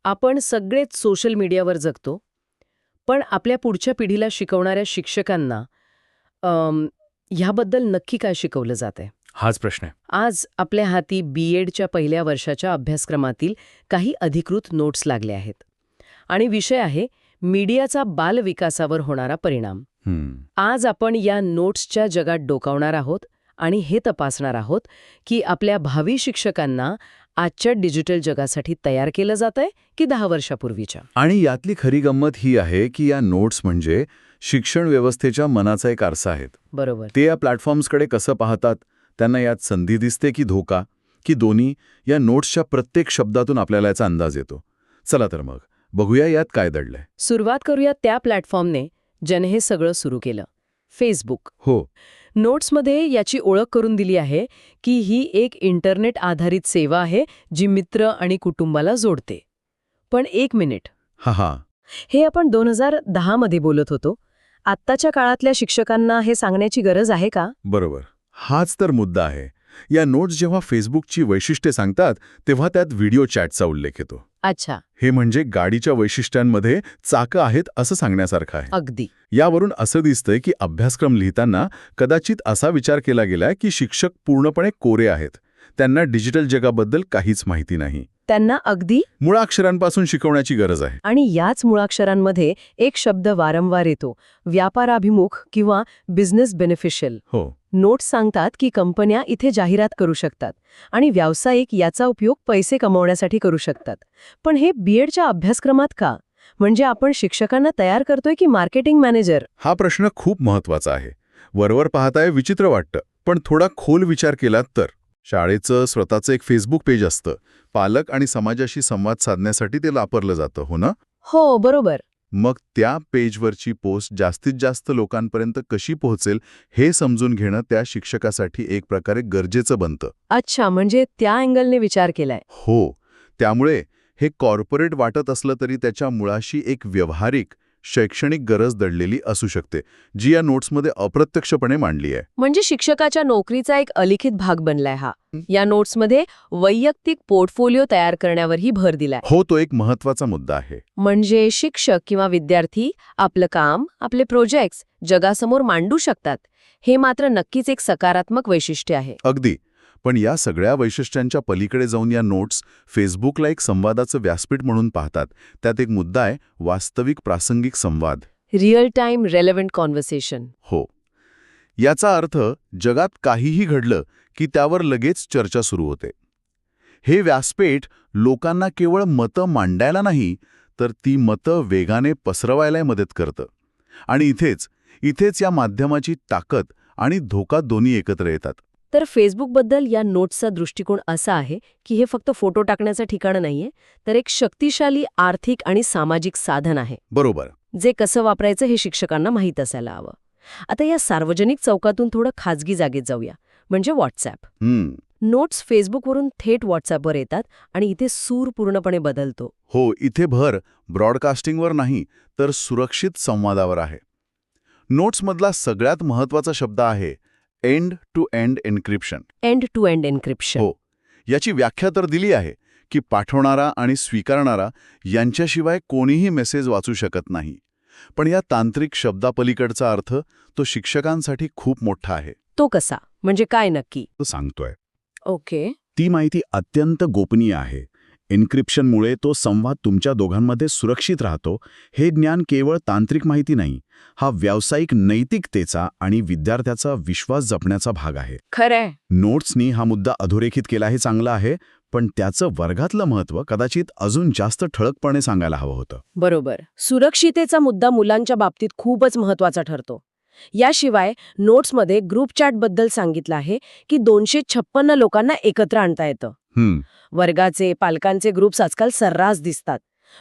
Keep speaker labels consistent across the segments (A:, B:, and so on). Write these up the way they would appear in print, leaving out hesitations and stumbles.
A: आपण सगळेच सोशल मीडियावर जगतो, पण आपल्या पुढच्या पिढीला शिकवणाऱ्या शिक्षकांना ह्याबद्दल नक्की काय शिकवलं जातंय?
B: हाच प्रश्न आहे.
A: आज आपल्या हाती BEdच्या पहिल्या वर्षाच्या अभ्यासक्रमातील काही अधिकृत नोट्स लागले आहेत. आणि विषय आहे मीडियाचा बालविकासावर होणारा परिणाम. आज आपण या नोट्सच्या जगात डोकावणार आहोत आणि हे तपासणार आहोत की आपल्या भावी शिक्षकांना आजच्या डिजिटल जगासाठी तयार केलं जातंय की 10 वर्षापूर्वीच्या.
C: आणि यातली खरी गंमत ही आहे की या नोट्स म्हणजे शिक्षण व्यवस्थेच्या मनाचा एक आरसा आहेत.
A: बरोबर.
C: ते या प्लॅटफॉर्म्सकडे कसं पाहतात, त्यांना यात संधी दिसते की धोका, की दोन्ही, या नोट्सच्या प्रत्येक शब्दातून आपल्याला याचा अंदाज येतो. चला तर मग बघूया यात काय दडलंय.
A: सुरुवात करूया त्या प्लॅटफॉर्मने ज्याने हे सगळं सुरू केलं, फेसबुक.
C: हो.
A: नोट्समध्ये याची ओळख करून दिली आहे की ही एक इंटरनेट आधारित सेवा आहे जी मित्र आणि कुटुंबाला जोडते. पण एक मिनिट,
C: हा
A: हे आपण 2010 मध्ये बोलत होतो. आत्ताच्या काळातल्या शिक्षकांना हे सांगण्याची गरज आहे का?
C: बरोबर, हाच तर मुद्दा आहे. या नोट्स जेव्हा फेसबुकची वैशिष्ट्ये सांगतात तेव्हा त्यात व्हिडिओ चॅटचा उल्लेख येतो.
A: अच्छा.
C: हे म्हणजे गाडीच्या वैशिष्ट्यांमध्ये चाकं आहेत असं सांगण्यासारखं आहे.
A: अगदी.
C: यावरून असं दिसतंय की अभ्यासक्रम लिहिताना कदाचित असा विचार केला गेलाय की शिक्षक पूर्णपणे कोरे आहेत, त्यांना डिजिटल जगाबद्दल काहीच माहिती नाही.
A: त्यांना अगदी
C: मुळाक्षरांपासून शिकवण्याची गरज आहे.
A: आणि याच मुळाक्षरांमध्ये एक शब्द वारंवार येतो, व्यापाराभिमुख किंवा बिझनेस बेनिफिशियल.
C: हो.
A: नोट्स सांगतात की कंपन्या इथे जाहिरात करू शकतात आणि व्यावसायिक याचा उपयोग पैसे कमवण्यासाठी करू शकतात. पण हे BEdच्या अभ्यासक्रमात का? म्हणजे आपण शिक्षकांना तयार करतोय की मार्केटिंग मॅनेजर?
C: हा प्रश्न खूप महत्वाचा आहे. वरवर पाहताय विचित्र वाटतं, पण थोडा खोल विचार केलात तर शाळेचं स्वतःचं एक फेसबुक पेज असतं. पालक आणि समाजाशी संवाद साधण्यासाठी ते वापरलं जातं, हो ना?
A: हो, बरोबर.
C: मग त्या पेजवरची पोस्ट जास्तीत जास्त लोकांपर्यंत कशी पोहोचेल हे समजून घेणं त्या शिक्षकासाठी एक प्रकारे गरजेचं बनतं.
A: अच्छा, म्हणजे त्या अँगलने विचार केलाय.
C: हो. त्यामुळे हे कॉर्पोरेट वाटत असलं तरी त्याच्या मुळाशी एक व्यावहारिक, शैक्षणिक गरज दडलेली असू शकते, जी या नोट्समध्ये अप्रत्यक्षपणे मांडली आहे.
A: म्हणजे शिक्षकाच्या नोकरीचा एक अलिखित भाग बनलाय हा. या नोट्समध्ये वैयक्तिक पोर्टफोलिओ तयार करण्यावरही भर दिलाय.
C: हो, तो एक महत्वाचा मुद्दा आहे.
A: म्हणजे शिक्षक किंवा विद्यार्थी आपलं काम, आपले प्रोजेक्ट्स जगासमोर मांडू शकतात. हे मात्र नक्कीच एक सकारात्मक वैशिष्ट्य आहे.
C: अगदी. पण या सगळ्या वैशिष्ट्यांच्या पलीकडे जाऊन या नोट्स फेसबुकला एक संवादाचं व्यासपीठ म्हणून पाहतात. त्यात एक मुद्दा आहे वास्तविक प्रासंगिक संवाद.
A: Real time relevant conversation.
C: हो. याचा अर्थ जगात काहीही घडलं की त्यावर लगेच चर्चा सुरू होते. हे व्यासपीठ लोकांना केवळ मतं मांडायला नाही, तर ती मतं वेगाने पसरवायला मदत करतं. आणि इथेच या माध्यमाची ताकद आणि धोका दोन्ही एकत्र येतात.
A: तर फेसबुकबद्दल या नोट्सचा दृष्टिकोन असा आहे की हे फक्त फोटो टाकण्याचं ठिकाण नाहीये, तर एक शक्तिशाली आर्थिक आणि सामाजिक साधन आहे.
C: बरोबर.
A: जे कसं वापरायचं हे शिक्षकांना माहीत असायला हवं. आता या सार्वजनिक चौकातून थोडं खाजगी जागेत जाऊया, म्हणजे व्हॉट्सॲप. नोट्स फेसबुकवरून थेट व्हॉट्सॲपवर येतात आणि इथे सूर पूर्णपणे बदलतो.
C: हो, इथे भर ब्रॉडकास्टिंगवर नाही, तर सुरक्षित संवादावर आहे. नोट्समधला सगळ्यात महत्वाचा शब्द आहे end to end encryption.
A: End to end encryption.
C: हो. याची व्याख्या तर दिली आहे की पाठवणारा आणि स्वीकारणारा यांच्याशिवाय कोणीही मेसेज वाचू शकत नाही. पण या तांत्रिक शब्दापलीकडचा अर्थ तो शिक्षकांसाठी खूप मोठा आहे.
A: तो कसा? म्हणजे काय नक्की?
C: तो सांगतोय.
A: ओके.
C: ती माहिती अत्यंत गोपनीय आहे. एन्क्रिप्शनमुळे तो संवाद तुमच्या दोघांमध्ये सुरक्षित राहतो. हे ज्ञान केवळ तांत्रिक माहिती नाही, हा व्यावसायिक नैतिकतेचा आणि विद्यार्थ्याचा विश्वास जपण्याचा भाग आहे.
A: खरंय.
C: नोट्सनी हा मुद्दा अधोरेखित केला हे चांगलं आहे, पण त्याचं वर्गातलं महत्त्व कदाचित अजून जास्त ठळकपणे सांगायला हवं होतं.
A: बरोबर. सुरक्षितेचा मुद्दा मुलांच्या बाबतीत खूपच महत्वाचा ठरतो. याशिवाय नोट्समध्ये ग्रुप चॅटबद्दल सांगितलं आहे की 256 लोकांना एकत्र आणता येतं. वर्गाचे, पालकांचे ग्रुप्स आजकाल सर्रास दिसतात.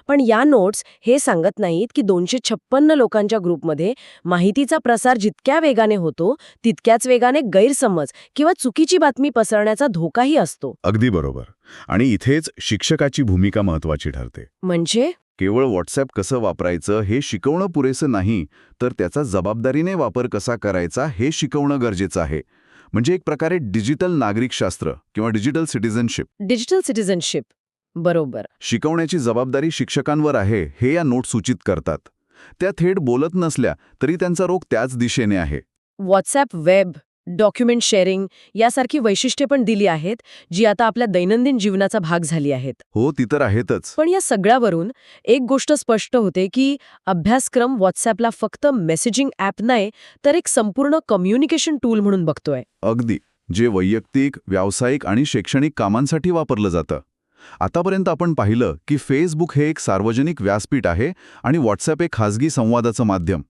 A: पण या नोट्स हे सांगत नाहीत की 256 लोकांच्या ग्रुपमध्ये माहितीचा प्रसार जितक्या वेगाने होतो, तितक्याच वेगाने गैरसमज किंवा चुकीची बातमी पसरण्याचा धोकाही असतो.
C: अगदी बरोबर. आणि इथेच शिक्षकाची भूमिका महत्वाची ठरते.
A: म्हणजे
C: केवळ व्हॉट्सॲप कसं वापरायचं हे शिकवणं पुरेसं नाही, तर त्याचा जबाबदारीने वापर कसा करायचा हे शिकवणं गरजेचं आहे. म्हणजे एक प्रकारे डिजिटल नागरिकशास्त्र किंवा डिजिटल सिटिझनशिप.
A: डिजिटल सिटिझनशिप बरोबर.
C: शिकवण्याची जबाबदारी शिक्षकांवर आहे हे या नोट्स सूचित करतात. त्या थेट बोलत नसल्या तरी त्यांचा रोख त्याच दिशेने आहे.
A: व्हॉट्सॲप वेब, डॉक्युमेंट शेअरिंग यासारखी वैशिष्ट्ये पण दिली आहेत, जी आता आपल्या दैनंदिन जीवनाचा भाग झाली आहेत.
C: हो, ती तर आहेतच.
A: पण या सगळ्यावरून एक गोष्ट स्पष्ट होते की अभ्यासक्रम व्हॉट्सॲपला फक्त मेसेजिंग ॲप नाही, तर एक संपूर्ण कम्युनिकेशन टूल म्हणून बघतोय.
C: अगदी. जे वैयक्तिक, व्यावसायिक आणि शैक्षणिक कामांसाठी वापरलं जातं. आतापर्यंत आपण पाहिलं की फेसबुक हे एक सार्वजनिक व्यासपीठ आहे आणि व्हॉट्सॲप एक खाजगी संवादाचं माध्यम.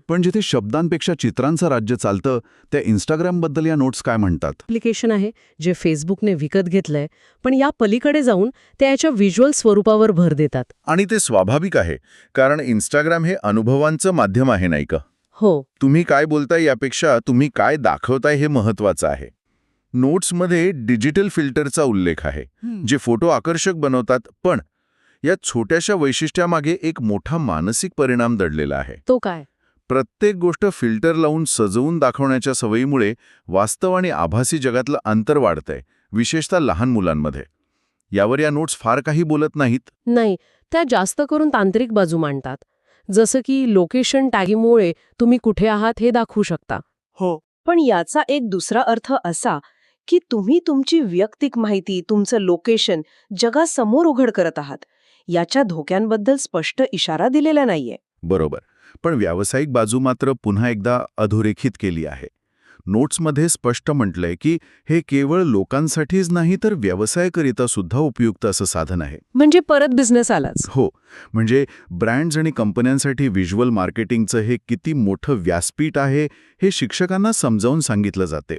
C: पण जिथे शब्दांपेक्षा चित्रांचं राज्य चालतं, त्या इंस्टाग्रामबद्दल या नोट्स काय म्हणतात?
B: ॲप्लिकेशन आहे जे फेसबुकने विकत घेतलंय, पण या पलीकडे जाऊन ते याच्या व्हिज्युअल स्वरूपावर भर देतात.
C: आणि ते स्वाभाविक आहे, कारण इंस्टाग्राम हे अनुभवांचं माध्यम आहे, नाही का?
B: हो,
C: तुम्ही काय बोलताय यापेक्षा तुम्ही काय दाखवताय हे महत्वाचं आहे. नोट्समध्ये डिजिटल फिल्टरचा उल्लेख आहे, जे फोटो आकर्षक बनवतात, पण या छोट्याशा वैशिष्ट्यामागे एक मोठा मानसिक परिणाम दडलेला आहे.
B: तो काय?
C: प्रत्येक गोष्ट फिल्टर लावून सजवून दाखवण्याच्या सवयीमुळे वास्तव आणि आभासी जगातलं अंतर वाढतंय, विशेषतः लहान मुलांमध्ये. यावर या नोट्स फार काही बोलत नाहीत.
B: नाही, त्या जास्त करून तांत्रिक बाजू मांडतात. जसं की लोकेशन टॅगिंगमुळे तुम्ही कुठे आहात हे दाखवू शकता.
A: हो, पण याचा एक दुसरा अर्थ असा की तुम्ही तुमची वैयक्तिक माहिती, तुमचं लोकेशन जगासमोर उघड करत आहात. याच्या धोक्यांबद्दल स्पष्ट इशारा दिलेला नाहीये.
C: बरोबर. पण व्यावसायिक बाजू मात्र पुन्हा एकदा अधोरेखित केली आहे. नोट्समध्ये स्पष्ट म्हटलंय की हे केवळ लोकांसाठीच नाही तर व्यवसायकरिता सुद्धा उपयुक्त असं साधन आहे.
B: म्हणजे परत बिझनेस आलाच.
C: हो, म्हणजे ब्रँड्स आणि कंपन्यांसाठी व्हिज्युअल मार्केटिंगचं हे किती मोठं व्यासपीठ आहे हे शिक्षकांना समजावून सांगितलं जाते.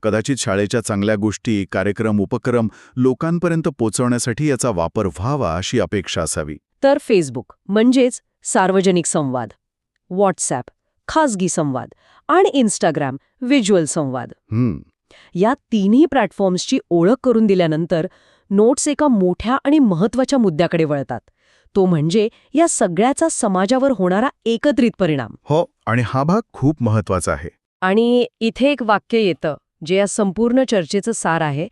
C: कदाचित शाळेच्या चांगल्या गोष्टी, कार्यक्रम, उपक्रम लोकांपर्यंत पोहोचवण्यासाठी याचा वापर व्हावा अशी अपेक्षा असावी.
B: तर फेसबुक म्हणजेच सार्वजनिक संवाद, व्हॉट्सॲप खासगी संवाद आणि इंस्टाग्राम व्हिज्युअल संवाद, या तिन्ही प्लॅटफॉर्म्सची ओळख करून दिल्यानंतर नोट्स एका मोठ्या आणि महत्त्वाच्या मुद्द्याकडे वळतात. तो म्हणजे या सगळ्याचा समाजावर होणारा एकत्रित परिणाम.
C: हो, आणि हा भाग खूप महत्वाचा आहे.
B: आणि इथे एक वाक्य येतं जे या संपूर्ण चर्चेचं सार आहे.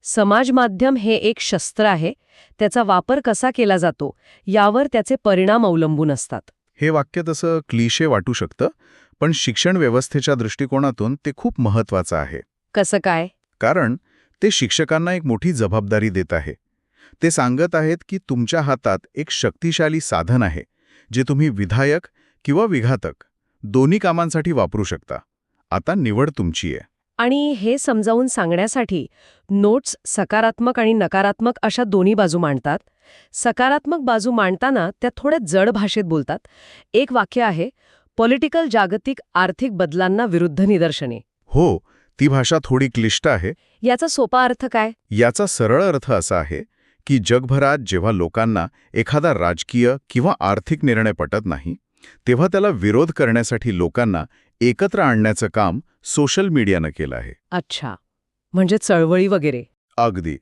B: समाज माध्यम हे एक शस्त्र आहे, त्याचा वापर कसा केला जातो यावर त्याचे परिणाम अवलंबून असतात.
C: हे वाक्य तसं क्लिशे वाटू शकतं, पण शिक्षण व्यवस्थेच्या दृष्टिकोनातून ते खूप महत्वाचं आहे.
B: कसं काय?
C: कारण ते शिक्षकांना एक मोठी जबाबदारी देत आहे. ते सांगत आहेत की तुमच्या हातात एक शक्तिशाली साधन आहे, जे तुम्ही विधायक किंवा विघातक दोन्ही कामांसाठी वापरू शकता. आता निवड तुमची आहे.
B: आणि हे समजावून सांगण्यासाठी नोट्स सकारात्मक आणि नकारात्मक अशा दोन्ही बाजू मांडतात. सकारात्मक बाजू मांडताना त्या थोड्या जड भाषेत बोलतात. एक वाक्य आहे, पॉलिटिकल जागतिक आर्थिक बदलांना विरुद्ध निदर्शने.
C: हो, ती भाषा थोडी क्लिष्ट आहे.
B: याचा सोपा अर्थ काय?
C: याचा सरळ अर्थ असा आहे की जगभरात जेव्हा लोकांना एखादा राजकीय किंवा आर्थिक निर्णय पटत नाही, तेव्हा त्याला विरोध करण्यासाठी लोकांना एकत्र आणण्याचं काम सोशल मीडियानं केलं आहे.
B: अच्छा, म्हणजे चळवळी वगैरे.
C: अगदी.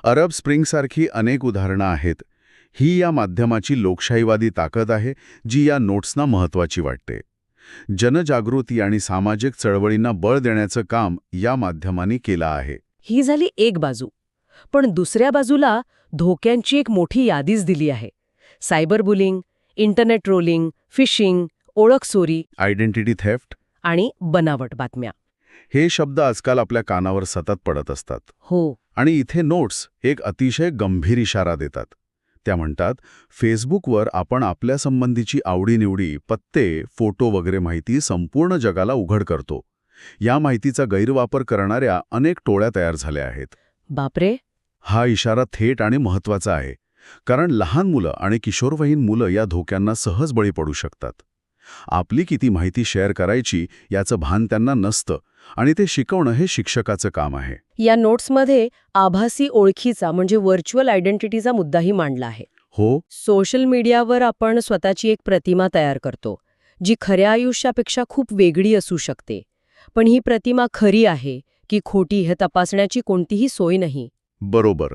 C: अरब स्प्रिंगसारखी अनेक उदाहरणं आहेत. ही या माध्यमाची लोकशाहीवादी ताकद आहे, जी या नोट्सना महत्वाची वाटते. जनजागृती आणि सामाजिक चळवळींना बळ देण्याचं काम या माध्यमांनी केलं आहे.
B: ही झाली एक बाजू. पण दुसऱ्या बाजूला धोक्यांची एक मोठी यादीच दिली आहे. Cyber bullying, internet trolling, phishing, ओळख चोरी,
C: आयडेंटिटी थेफ्ट
B: आणि बनावट बातम्या.
C: हे शब्द आजकाल आपल्या कानावर सतत पडत असतात.
B: हो.
C: आणि इथे नोट्स एक अतिशय गंभीर इशारा देतात. त्या म्हणतात, फेसबुकवर आपण आपल्या संबंधीची आवडीनिवडी, पत्ते, फोटो वगैरे माहिती संपूर्ण जगाला उघड करतो. या माहितीचा गैरवापर करणाऱ्या अनेक टोळ्या तयार झाल्या आहेत.
B: बापरे.
C: हा इशारा थेट आणि महत्वाचा आहे, कारण लहान मुलं आणि किशोरवयीन मुलं या धोक्यांना सहज बळी पडू शकतात. आपली किती माहिती शेअर करायची याचं भान त्यांना नसतं आणि ते शिकवणं हे शिक्षकाचं काम आहे.
B: या नोट्समध्ये आभासी ओळखीचा म्हणजे व्हर्च्युअल आयडेंटिटीचा मुद्दाही मांडला आहे.
C: हो,
B: सोशल मीडियावर आपण स्वतःची एक प्रतिमा तयार करतो, जी खऱ्या आयुष्यापेक्षा खूप वेगळी असू शकते. पण ही प्रतिमा खरी आहे की खोटी हे तपासण्याची कोणतीही सोय नाही.
C: बरोबर.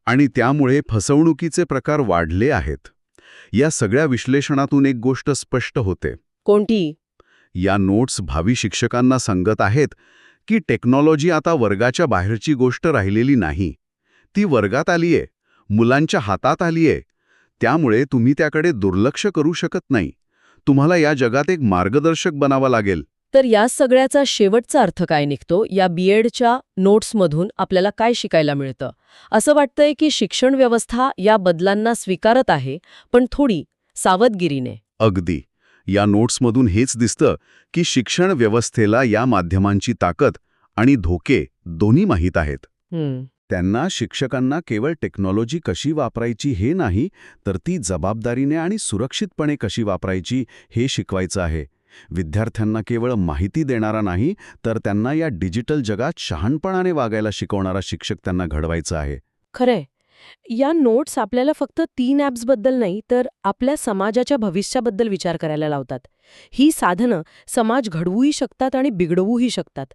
C: आणि त्यामुळे फसवणुकीचे प्रकार वाढले आहेत. या सगळ्या विश्लेषणातून एक गोष्ट स्पष्ट होते.
B: कोणती?
C: या नोट्स भावी शिक्षकांना सांगत आहेत की टेक्नॉलॉजी आता वर्गाच्या बाहेरची गोष्ट राहिलेली नाही. ती वर्गात आलीये, मुलांच्या हातात आलीये. त्यामुळे तुम्ही त्याकडे दुर्लक्ष करू शकत नाही. तुम्हाला या जगात एक मार्गदर्शक बनावा लागेल.
B: तर या सगळ्याचा शेवटचा अर्थ काय निघतो? या बीएडच्या नोट्समधून आपल्याला काय शिकायला मिळतं? असं वाटतंय की शिक्षण व्यवस्था या बदलांना स्वीकारत आहे, पण थोडी सावधगिरीने.
C: अगदी. या नोट्समधून हेच दिसतं की शिक्षण व्यवस्थेला या माध्यमांची ताकद आणि धोके दोन्ही माहीत आहेत. त्यांना शिक्षकांना केवळ टेक्नॉलॉजी कशी वापरायची हे नाही, तर ती जबाबदारीने आणि सुरक्षितपणे कशी वापरायची हे शिकवायचं आहे. विद्यार्थ्यांना केवळ माहिती देणारा नाही, तर त्यांना या डिजिटल जगात शहाणपणाने वागायला शिकवणारा शिक्षक त्यांना घडवायचा आहे.
A: खरंय. या नोट्स आपल्याला फक्त 3 ॲप्सबद्दल नाही, तर आपल्या समाजाच्या भविष्याबद्दल विचार करायला लावतात. ही साधनं समाज घडवूही शकतात आणि बिघडवूही शकतात.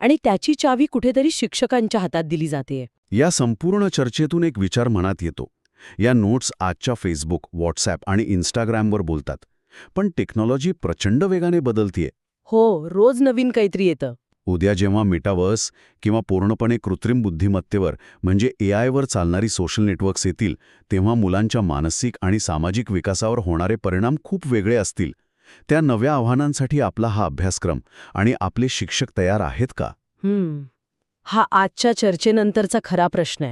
A: आणि त्याची चावी कुठेतरी शिक्षकांच्या हातात दिली जातेय.
C: या संपूर्ण चर्चेतून एक विचार मनात येतो. या नोट्स आजच्या फेसबुक, व्हॉट्सॲप आणि इन्स्टाग्रामवर बोलतात. पण टेक्नॉलॉजी प्रचंड वेगाने बदलतीये.
A: हो, रोज नवीन काहीतरी येतं.
C: उद्या जेव्हा मेटावर्स किंवा पूर्णपणे कृत्रिम बुद्धिमत्तेवर म्हणजे एआयवर चालणारी सोशल नेटवर्क्स येतील, तेव्हा मुलांच्या मानसिक आणि सामाजिक विकासावर होणारे परिणाम खूप वेगळे असतील. त्या नव्या आव्हानांसाठी आपला हा अभ्यासक्रम आणि आपले शिक्षक तयार आहेत का?
A: हा आजच्या चर्चेनंतरचा खरा प्रश्न आहे.